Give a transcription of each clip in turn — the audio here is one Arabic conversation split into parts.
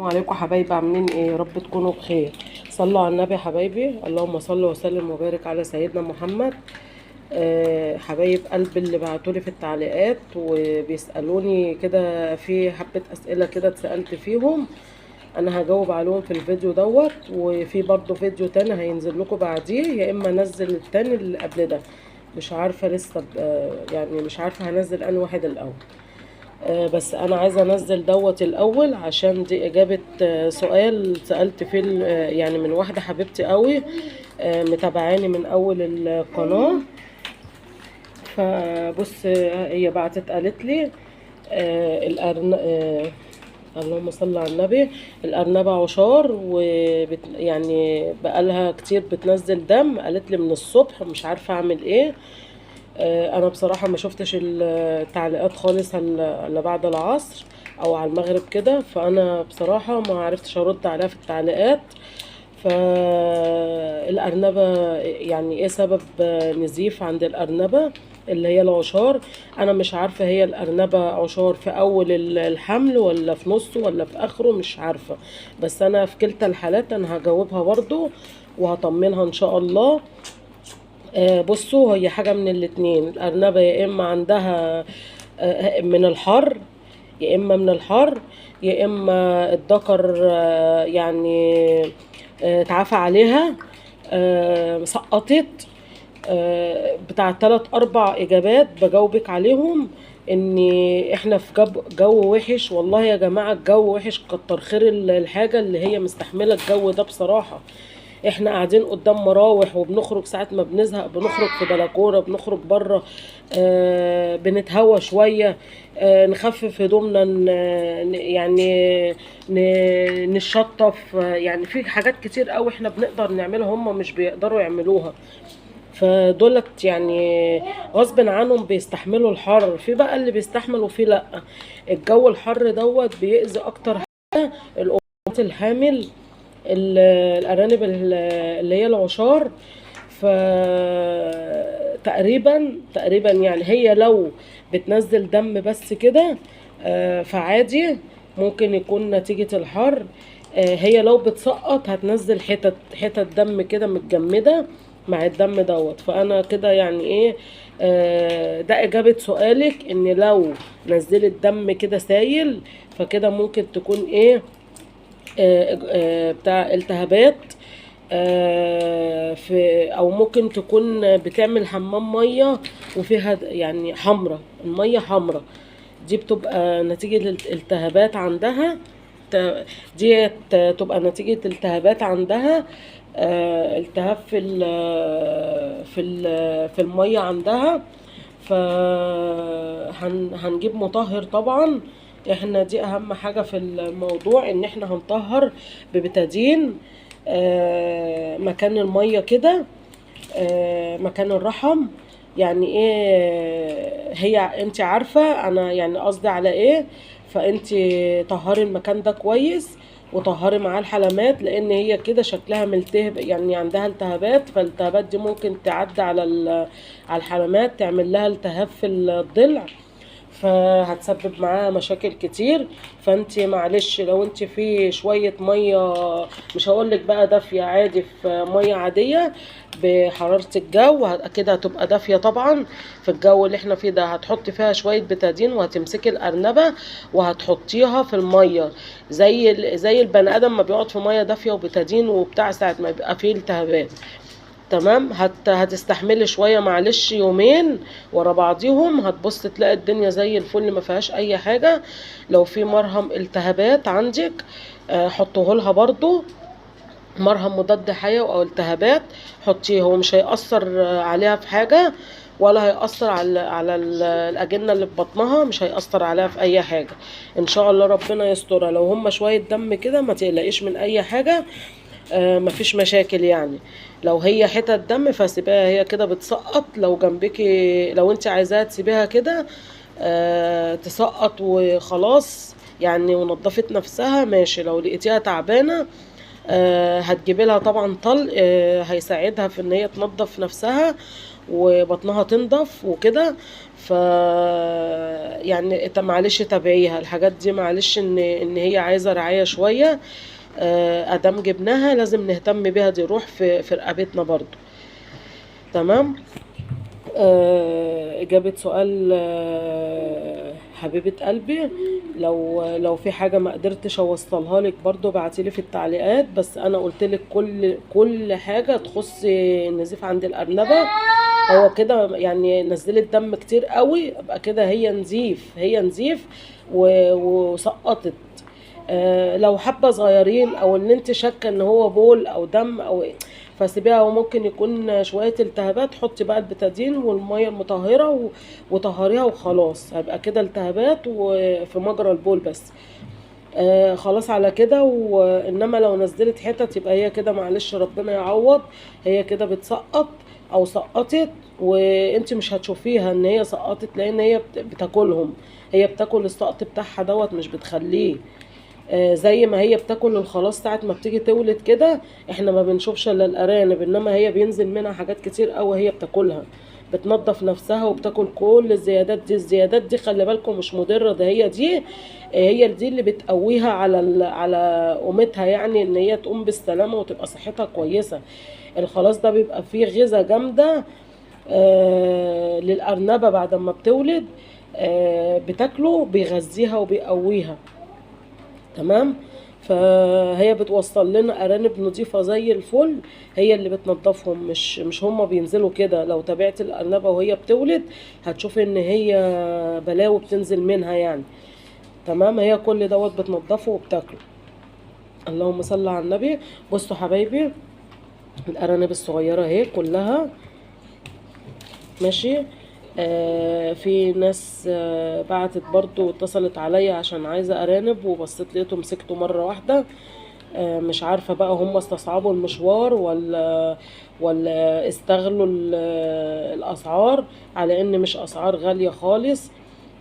السلام عليكم حبايبي، عاملين ايه؟ يا رب تكونوا بخير. صلوا على النبي حبايبي، اللهم صل وسلم وبارك على سيدنا محمد. حبايب قلبي اللي بعتولي في التعليقات وبيسألوني كده في حبة أسئلة كده اتسألت فيهم، انا هجاوب عليهم في الفيديو دوت. وفي برضو فيديو تاني هينزل لكم بعديه، يا اما انزل التاني اللي قبل ده، مش عارفة لسه. يعني مش عارفة هنزل انهي واحد الاول. بس انا عايزه انزل دوت الاول، عشان دي اجابه سؤال سالت فيه يعني من واحده حبيبتي قوي، متابعاني من اول القناه. فبص، هي بعتت قالت لي اللهم صل على النبي. الأرنبة عشار يعني بقالها كتير بتنزل دم، قالت لي من الصبح مش عارفة أعمل إيه. انا بصراحة ما شفتش التعليقات خالص الا بعد العصر او على المغرب كده، فانا بصراحة ما عرفتش ارد عليها في التعليقات. فالأرنبة يعني ايه سبب نزيف عند الأرنبة اللي هي العشار؟ انا مش عارفة هي الأرنبة عشار في اول الحمل ولا في نصه ولا في اخره، مش عارفة. بس انا في كلتا الحالات انا هجاوبها برضو وهطمنها ان شاء الله. بصوا، هي حاجة من الاتنين. الأرنبة يا إما عندها من الحر، يا إما من الحر، يا إما الذكر يعني اتعافى عليها، سقطت. بتاع 3 4 إجابات بجاوبك عليهم. ان احنا في جو وحش، والله يا جماعة الجو وحش، كتر خير الحاجة اللي هي مستحملة الجو ده بصراحة. احنا قاعدين قدام مراوح وبنخرج ساعات ما بنزهق، بنخرج في بلكونه، بنخرج بره، بنتهوى شويه، نخفف هدومنا، نشطف، يعني في حاجات كتير قوي احنا بنقدر نعملها هم مش بيقدروا يعملوها. فدولت يعني غصب عنهم بيستحملوا الحر، في بقى اللي بيستحمل وفي لا. الجو الحر دوت بيأذي اكتر حاجه الامهات الحامل، الارانب اللي هي العشار. ف تقريبا يعني هي لو بتنزل دم بس كده فعادي، ممكن يكون نتيجة الحر. هي لو بتسقط هتنزل حتت دم كده متجمدة مع الدم دوت. فانا كده يعني ايه، ده اجابة سؤالك، ان لو نزلت دم كده سايل فكده ممكن تكون ايه، بتاع التهابات، في، او ممكن تكون بتعمل حمام ميه وفيها يعني حمرة، الميه حمرة، دي بتبقى نتيجة التهابات عندها. دي تبقى نتيجة التهابات عندها، التهاب في الميه عندها. فهنجيب مطهر طبعا. احنا دي اهم حاجة في الموضوع، ان احنا هنطهر ببتادين مكان المية كده، مكان الرحم. يعني ايه، هي انت عارفة انا يعني قصدي على ايه. فانت طهري المكان ده كويس، وطهري معاه الحلمات، لان هي كده شكلها ملتهب، يعني عندها التهابات، فالالتهابات دي ممكن تعدي على الحلمات، تعمل لها التهاب في الضلع، فهتسبب معاها مشاكل كتير. فانت معلش لو انت في شوية مية، مش هقولك بقى دافية، عادي في مية عادية بحرارة الجو، كده هتبقى دافية طبعا. في الجو اللي احنا فيه ده هتحطي فيها شوية بتادين، وهتمسكي الأرنبة وهتحطيها في المية، زي البني آدم ما بيقعد في مية دافية وبتادين وبتاع ساعة ما بيبقى فيه التهابات. تمام، هتستحملي شويه، معلش يومين ورا بعضيهم هتبص تلاقي الدنيا زي الفل، ما فيهاش اي حاجه. لو في مرهم التهابات عندك حطوه لها برضو، مرهم مضاد حيوي او التهابات، حطيه، هو مش هيأثر عليها في حاجه، ولا هيأثر على الأجنة اللي في بطنها، مش هيأثر عليها في أي حاجة إن شاء الله. ربنا يسترها. لو هم شوية دم كده ما تقلقيش من أي حاجة، مفيش مشاكل يعني. لو هي حتت دم فسيبها هي كده بتسقط، لو جنبكي، لو انت عايزاها تسيبيها كده تسقط وخلاص يعني، ونضفت نفسها ماشي. لو لقيتيها تعبانة هتجيبي لها طبعا طلق هيساعدها في ان هي تنظف نفسها، وبطنها تنضف وكده. ف يعني معلش تابعيها الحاجات دي، معلش ان هي عايزه رعايه شويه. ادام جبناها لازم نهتم بيها، دي روح في رقبتنا برضو. تمام. إجابة سؤال حبيبة قلبي. لو في حاجة ما قدرتش أوصلها لك برضو ابعتيلي في التعليقات، بس أنا قلت لك كل حاجة تخص النزيف عند الأرنبة. هو كده يعني نزلت دم كتير قوي، يبقى كده هي نزيف وسقطت. لو حبة صغيرين او ان انت شاكه ان هو بول او دم او إيه، فسيبيها. وممكن يكون شوية التهابات، حطي بقى البتادين والمية المطهرة وطهريها وخلاص، هيبقى كده التهابات وفي مجرى البول بس. خلاص على كده. وانما لو نزلت حتت يبقى هي كده معلش ربنا يعوض، هي كده بتسقط او سقطت، وانت مش هتشوفيها ان هي سقطت لان هي بتاكلهم. هي بتاكل السقط بتاعها دوت، مش بتخليه. زي ما هي بتاكل الخلاص ساعة ما بتيجي تولد كده، احنا ما بنشوفش الا الارانب، انما هي بينزل منها حاجات كتير قوي هي بتاكلها. بتنظف نفسها وبتاكل كل الزيادات دي. الزيادات دي خلي بالكم مش مضرة، ده هي دي هي دي اللي بتقويها على قومتها، يعني ان هي تقوم بالسلامة وتبقى صحتها كويسة. الخلاص ده بيبقى فيه غذاء جامدة للأرنبة بعد ما بتولد، بتاكله بيغذيها وبيقويها. تمام. فهي بتوصل لنا ارانب نظيفه زي الفل، هي اللي بتنضفهم، مش هما بينزلوا كده. لو تابعت الارنبه وهي بتولد هتشوفي ان هي بلاوي بتنزل منها يعني. تمام. هي كل دوت بتنضفه وبتاكله. اللهم صل على النبي. بصوا حبايبي، الارانب الصغيره اهي كلها ماشي. في ناس بعتت برضو واتصلت عليا عشان عايزة أرانب، وبصيت لقيته مسكته مرة واحدة. مش عارفة بقى هم استصعبوا المشوار ولا استغلوا الأسعار، على إن مش أسعار غالية خالص.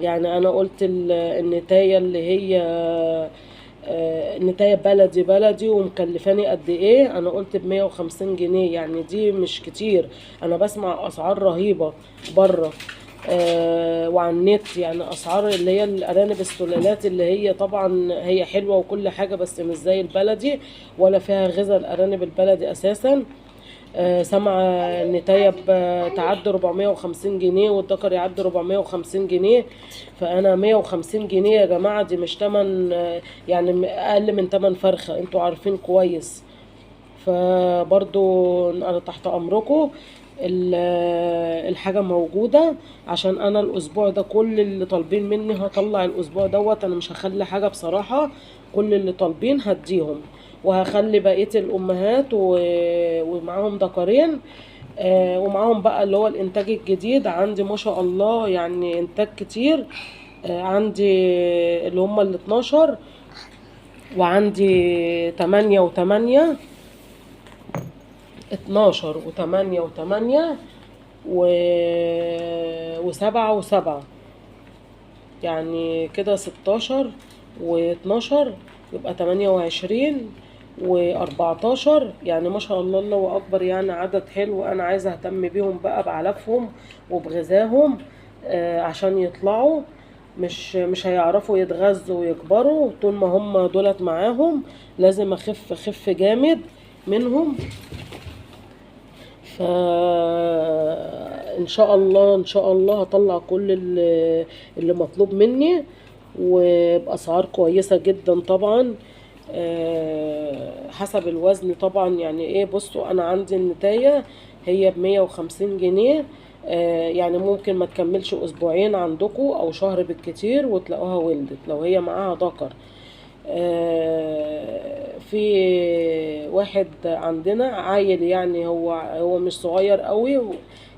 يعني أنا قلت النتاية اللي هي نتاية بلدي ومكلفاني قد ايه، انا قلت ب150 جنيه، يعني دي مش كتير. انا بسمع اسعار رهيبة بره وعلى النت، يعني اسعار اللي هي الارانب السلالات اللي هي طبعا هي حلوة وكل حاجة، بس مش زي البلدي ولا فيها غذاء الارانب البلدي اساسا. سمع النتاية تعدي 450 جنيه، والذكر يعدي 450 جنيه. فأنا 150 جنيه يا جماعة دي مش تمن يعني أقل من تمن فرخة، انتوا عارفين كويس. فبرضو أنا تحت أمركم. الحاجة موجودة، عشان أنا الأسبوع ده كل اللي طالبين مني هطلع الأسبوع دوت. أنا مش هخلي حاجة بصراحة، كل اللي طالبين هديهم، وهخلي بقية الأمهات ومعاهم ذكرين. ومعاهم بقى اللي هو الإنتاج الجديد عندي ما شاء الله، يعني إنتاج كتير. عندي اللي هم ال12، وعندي 8 و8، 12 و8 و8 و7 و7، يعني كده 16 و12 يبقى 28 و14. يعني ما شاء الله الله اكبر، يعني عدد حلو. انا عايزه اهتم بيهم بقى بعلفهم وبغذاهم عشان يطلعوا مش هيعرفوا يتغذوا ويكبروا طول ما هم دولت معاهم. لازم اخف جامد منهم. ان شاء الله ان شاء الله هطلع كل اللي مطلوب مني، وباسعار كويسه جدا طبعا حسب الوزن طبعا. يعني ايه، بصوا انا عندي النتاية هي ب150 جنيه، يعني ممكن ما تكملش اسبوعين عندكم او شهر بالكتير وتلاقوها ولدت لو هي معاها ذكر. في واحد عندنا عيل، يعني هو مش صغير قوي،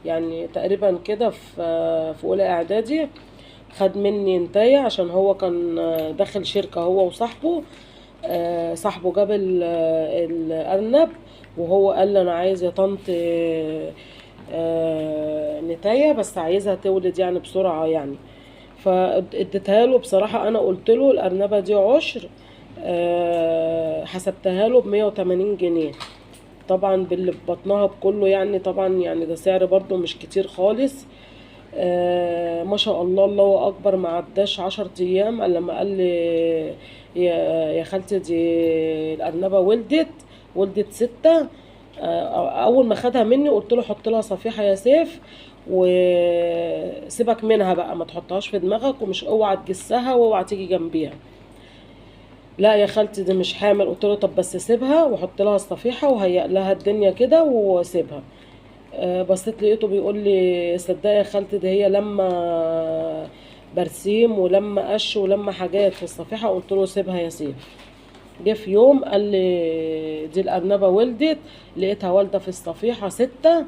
يعني تقريبا كده في اولى اعدادي، خد مني نتاية عشان هو كان داخل شركة هو وصاحبه. صاحبه جاب الأرنب، وهو قال لي أنا عايز يا طنط نتاية، بس عايزها تولد يعني بسرعة يعني. فاديتها له بصراحة. أنا قلت له الأرنبة دي عشر، حسبتها له ب180 جنيه. طبعا باللي في بطنها بكله يعني. طبعا يعني ده سعر برضو مش كتير خالص. ما شاء الله، الله اكبر، ما عداش 10 ايام الا لما قال لي يا خالتي دي الارنبه ولدت 6. اول ما خدها مني قلت له حط لها صفيحه يا سيف، وسيبك منها بقى، ما تحطهاش في دماغك، ومش اوعى تجسها واوعى تيجي جنبيها. لا يا خالتي دي مش حامل. قلت له طب بس سيبها وحط لها الصفيحه وهيئ لها الدنيا كده وسيبها. بصيت لقيته بيقول لي صدقي يا خالتي ده هي لما برسيم ولما قش ولما حاجات في الصفيحه. قلت له سيبها يا سيف. جه في يوم قال لي دي الأرنبة ولدت، لقيتها والدة في الصفيحة 6.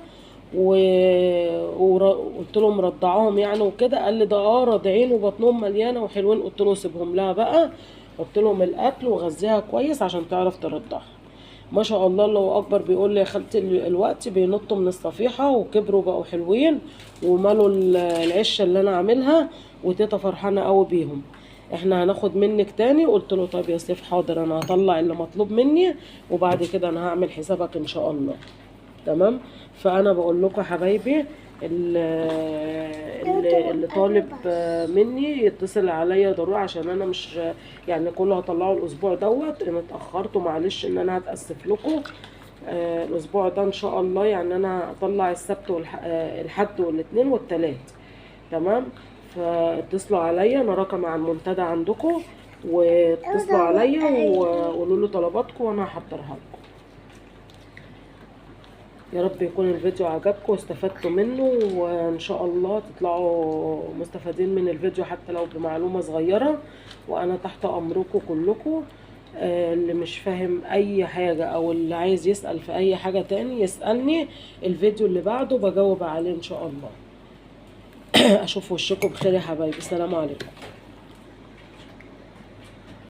وقلت له مرضعاهم يعني وكده. قال لي ده راضعين وبطنهم مليانة وحلوين. قلت له سيبهم لها بقى، قلت لهم الأكل وغذيها كويس عشان تعرف ترضعها. ما شاء الله، الله أكبر. بيقول لي يا خالتي الوقت بينطوا من الصفيحة وكبروا بقوا حلوين ومالوا العشة اللي أنا عاملها، وتيتا فرحانة قوي بيهم. احنا هناخد منك تاني. قلت له طيب يا سيف حاضر، انا هطلع اللي مطلوب مني وبعد كده انا هعمل حسابك ان شاء الله. تمام. فانا بقول لكم يا حبايبي، اللي طالب مني يتصل عليا ضروري، عشان انا مش يعني كله هطلعه الاسبوع دوت. انا اتاخرت معلش ان انا هتاسف لكم. الاسبوع ده ان شاء الله يعني انا هطلع السبت والحد والاثنين والثلاث. تمام. فاتصلوا عليا، انا رقمي على المنتدى عندكم، واتصلوا عليا وقولوا له طلباتكم وانا هحضرها لكم. يا رب يكون الفيديو عجبكم واستفدتوا منه، وان شاء الله تطلعوا مستفادين من الفيديو حتى لو بمعلومة صغيرة. وانا تحت امركم كلكم. اللي مش فاهم اي حاجة او اللي عايز يسأل في اي حاجة تاني يسألني. الفيديو اللي بعده بجاوب عليه ان شاء الله. اشوف وشكم بخير يا حبايبي. السلام عليكم.